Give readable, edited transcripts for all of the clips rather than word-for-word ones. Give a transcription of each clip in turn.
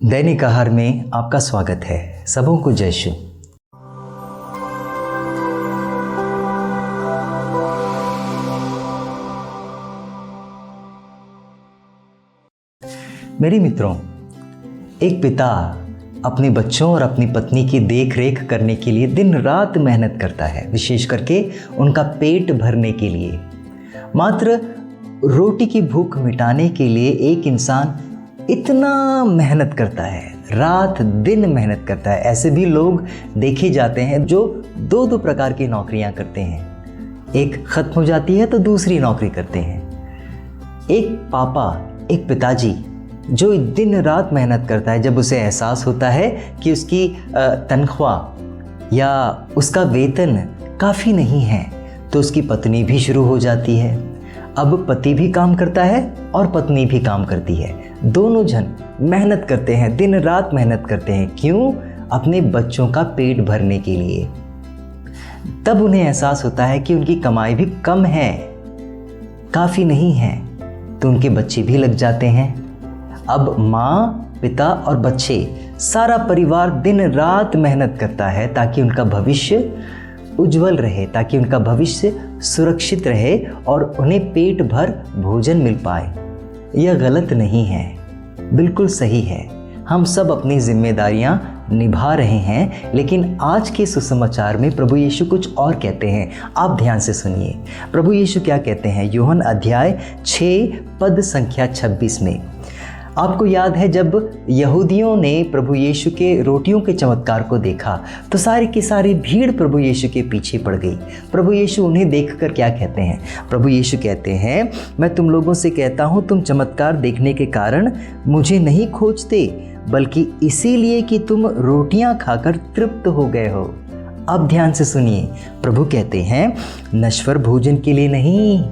दैनिक आहार में आपका स्वागत है। सबों को जय श्री। मेरे मित्रों, एक पिता अपने बच्चों और अपनी पत्नी की देख रेख करने के लिए दिन रात मेहनत करता है, विशेष करके उनका पेट भरने के लिए। मात्र रोटी की भूख मिटाने के लिए एक इंसान इतना मेहनत करता है, रात दिन मेहनत करता है। ऐसे भी लोग देखे जाते हैं जो दो प्रकार की नौकरियां करते हैं, एक खत्म हो जाती है तो दूसरी नौकरी करते हैं। एक पापा, एक पिताजी जो दिन रात मेहनत करता है, जब उसे एहसास होता है कि उसकी तनख्वाह या उसका वेतन काफ़ी नहीं है तो उसकी पत्नी भी शुरू हो जाती है। अब पति भी काम करता है और पत्नी भी काम करती है, दोनों जन मेहनत करते हैं, दिन रात मेहनत करते हैं। क्यों? अपने बच्चों का पेट भरने के लिए। तब उन्हें एहसास होता है कि उनकी कमाई भी कम है, काफ़ी नहीं है, तो उनके बच्चे भी लग जाते हैं। अब माँ, पिता और बच्चे, सारा परिवार दिन रात मेहनत करता है ताकि उनका भविष्य उज्जवल रहे, ताकि उनका भविष्य सुरक्षित रहे और उन्हें पेट भर भोजन मिल पाए। यह गलत नहीं है, बिल्कुल सही है। हम सब अपनी जिम्मेदारियां निभा रहे हैं, लेकिन आज के सुसमाचार में प्रभु यीशु कुछ और कहते हैं। आप ध्यान से सुनिए, प्रभु यीशु क्या कहते हैं। यूहन्ना अध्याय 6 पद संख्या 26 में आपको याद है, जब यहूदियों ने प्रभु यीशु के रोटियों के चमत्कार को देखा तो सारी की सारी भीड़ प्रभु यीशु के पीछे पड़ गई। प्रभु यीशु उन्हें देखकर क्या कहते हैं? प्रभु यीशु कहते हैं, मैं तुम लोगों से कहता हूँ, तुम चमत्कार देखने के कारण मुझे नहीं खोजते, बल्कि इसीलिए कि तुम रोटियां खाकर तृप्त हो गए हो। अब ध्यान से सुनिए, प्रभु कहते हैं, नश्वर भोजन के लिए नहीं,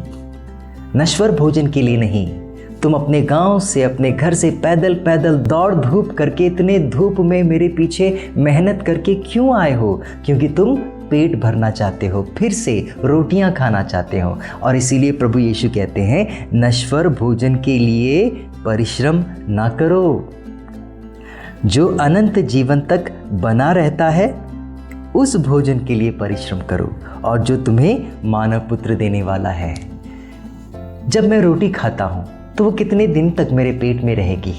नश्वर भोजन के लिए नहीं। तुम अपने गांव से, अपने घर से पैदल पैदल दौड़ धूप करके, इतने धूप में मेरे पीछे मेहनत करके क्यों आए हो? क्योंकि तुम पेट भरना चाहते हो, फिर से रोटियां खाना चाहते हो। और इसीलिए प्रभु यीशु कहते हैं, नश्वर भोजन के लिए परिश्रम ना करो, जो अनंत जीवन तक बना रहता है उस भोजन के लिए परिश्रम करो, और जो तुम्हें मानव पुत्र देने वाला है। जब मैं रोटी खाता हूँ तो वो कितने दिन तक मेरे पेट में रहेगी?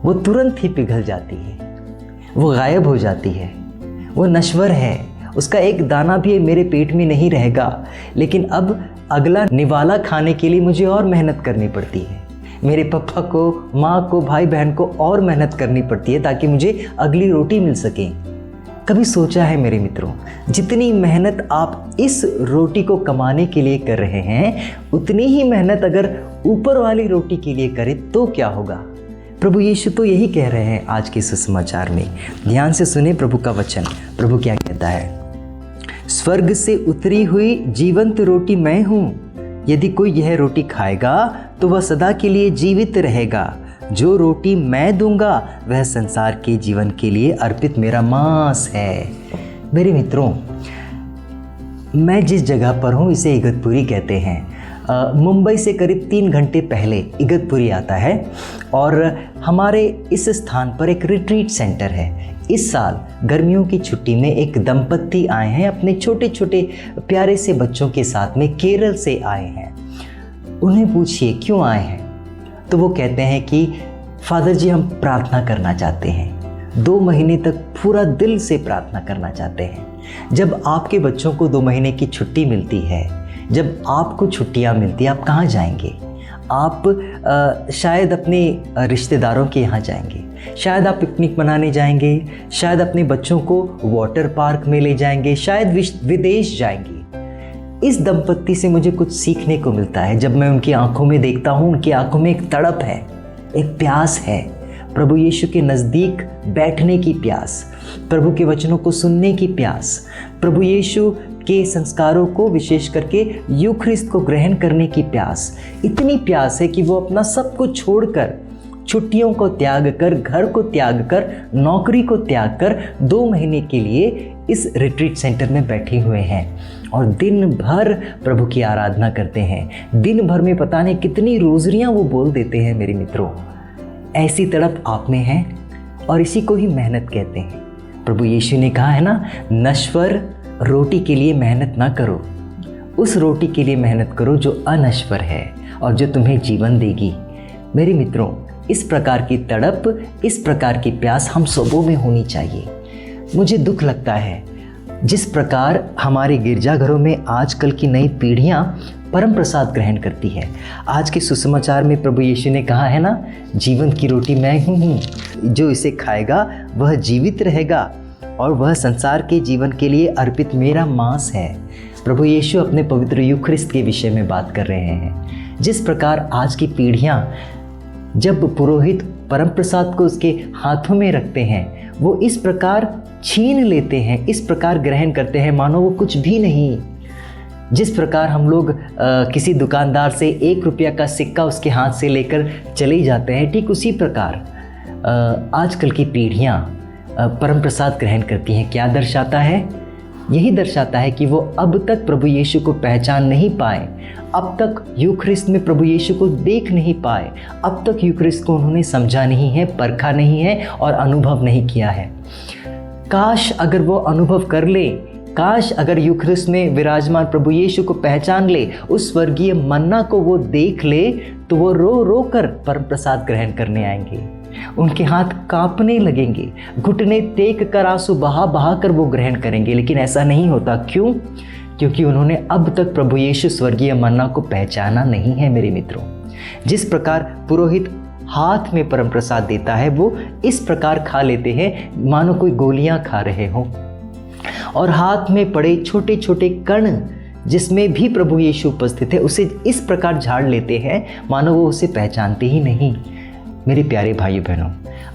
वो तुरंत ही पिघल जाती है, वो गायब हो जाती है, वो नश्वर है, उसका एक दाना भी मेरे पेट में नहीं रहेगा। लेकिन अब अगला निवाला खाने के लिए मुझे और मेहनत करनी पड़ती है, मेरे पापा को, माँ को, भाई बहन को और मेहनत करनी पड़ती है ताकि मुझे अगली रोटी मिल सके। कभी सोचा है मेरे मित्रों, जितनी मेहनत आप इस रोटी को कमाने के लिए कर रहे हैं, उतनी ही मेहनत अगर ऊपर वाली रोटी के लिए करें तो क्या होगा? प्रभु यीशु तो यही कह रहे हैं आज के सुसमाचार में। ध्यान से सुने प्रभु का वचन। प्रभु क्या कहता है? स्वर्ग से उतरी हुई जीवंत रोटी मैं हूँ, यदि कोई यह रोटी खाएगा तो वह सदा के लिए जीवित रहेगा। जो रोटी मैं दूंगा वह संसार के जीवन के लिए अर्पित मेरा मांस है। मेरे मित्रों, मैं जिस जगह पर हूँ इसे इगतपुरी कहते हैं। मुंबई से करीब 3 घंटे पहले इगतपुरी आता है और हमारे इस स्थान पर एक रिट्रीट सेंटर है। इस साल गर्मियों की छुट्टी में एक दंपत्ति आए हैं, अपने छोटे छोटे प्यारे से बच्चों के साथ में केरल से आए हैं। उन्हें पूछिए क्यों आए हैं, तो वो कहते हैं कि फादर जी, हम प्रार्थना करना चाहते हैं, 2 महीने तक पूरा दिल से प्रार्थना करना चाहते हैं। जब आपके बच्चों को 2 महीने की छुट्टी मिलती है, जब आपको छुट्टियां मिलती है, आप कहाँ जाएंगे? आप शायद अपने रिश्तेदारों के यहाँ जाएंगे, शायद आप पिकनिक मनाने जाएंगे, शायद अपने बच्चों को वाटर पार्क में ले जाएंगे, शायद विदेश जाएंगे। इस दंपत्ति से मुझे कुछ सीखने को मिलता है। जब मैं उनकी आंखों में देखता हूँ, उनकी आंखों में एक तड़प है, एक प्यास है, प्रभु यीशु के नज़दीक बैठने की प्यास, प्रभु के वचनों को सुनने की प्यास, प्रभु यीशु के संस्कारों को, विशेष करके यूखरिस्त को ग्रहण करने की प्यास। इतनी प्यास है कि वो अपना सब कुछ छोड़कर, छुट्टियों को त्याग कर, घर को त्याग कर, नौकरी को त्याग कर 2 महीने के लिए इस रिट्रीट सेंटर में बैठे हुए हैं और दिन भर प्रभु की आराधना करते हैं। दिन भर में पता नहीं कितनी रोज़रियाँ वो बोल देते हैं। मेरे मित्रों, ऐसी तड़प आप में है और इसी को ही मेहनत कहते हैं। प्रभु यीशु ने कहा है ना, नश्वर रोटी के लिए मेहनत ना करो, उस रोटी के लिए मेहनत करो जो अनश्वर है और जो तुम्हें जीवन देगी। मेरे मित्रों, इस प्रकार की तड़प, इस प्रकार की प्यास हम सबों में होनी चाहिए। मुझे दुख लगता है जिस प्रकार हमारे गिरजाघरों में आजकल की नई पीढ़ियां परम प्रसाद ग्रहण करती है। आज के सुसमाचार में प्रभु यीशु ने कहा है ना, जीवन की रोटी मैं ही हूँ, जो इसे खाएगा वह जीवित रहेगा और वह संसार के जीवन के लिए अर्पित मेरा मांस है। प्रभु यीशु अपने पवित्र यूखरिस्त के विषय में बात कर रहे हैं। जिस प्रकार आज की पीढ़ियाँ जब पुरोहित परम प्रसाद को उसके हाथों में रखते हैं, वो इस प्रकार छीन लेते हैं, इस प्रकार ग्रहण करते हैं मानो वो कुछ भी नहीं। जिस प्रकार हम लोग किसी दुकानदार से 1 रुपया का सिक्का उसके हाथ से लेकर चले जाते हैं, ठीक उसी प्रकार आजकल की पीढ़ियाँ परम प्रसाद ग्रहण करती हैं। क्या दर्शाता है? यही दर्शाता है कि वो अब तक प्रभु यीशु को पहचान नहीं पाए, अब तक यूखरिस्त में प्रभु यीशु को देख नहीं पाए, अब तक यूखरिस्त को उन्होंने समझा नहीं है, परखा नहीं है और अनुभव नहीं किया है। काश अगर वो अनुभव कर ले, काश अगर यूखरिस्त में विराजमान प्रभु यीशु को पहचान ले, उस स्वर्गीय मन्ना को वो देख ले, तो वो रो रो कर परम प्रसाद ग्रहण करने आएंगे। उनके हाथ कांपने लगेंगे, घुटने टेक कर आंसू बहा बहा कर वो ग्रहण करेंगे। लेकिन ऐसा नहीं होता। क्यों? क्योंकि उन्होंने अब तक प्रभु यीशु स्वर्गीय मन्ना को पहचाना नहीं है। मेरे मित्रों, जिस प्रकार पुरोहित हाथ में परम प्रसाद देता है, वो इस प्रकार खा लेते हैं मानो कोई गोलियां खा रहे हों, और हाथ में पड़े छोटे छोटे कण जिसमें भी प्रभु यीशु उपस्थित है, उसे इस प्रकार झाड़ लेते हैं मानो वो उसे पहचानते ही नहीं। मेरे प्यारे भाइयों बहनों,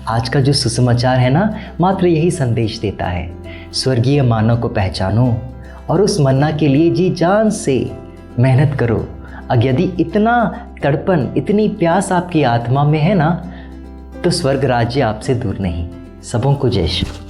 आज का जो सुसमाचार है ना, मात्र यही संदेश देता है, स्वर्गीय मानव को पहचानो और उस मन्ना के लिए जी जान से मेहनत करो। अब यदि इतना तड़पन, इतनी प्यास आपकी आत्मा में है ना, तो स्वर्ग राज्य आपसे दूर नहीं। सबों को जय श्री।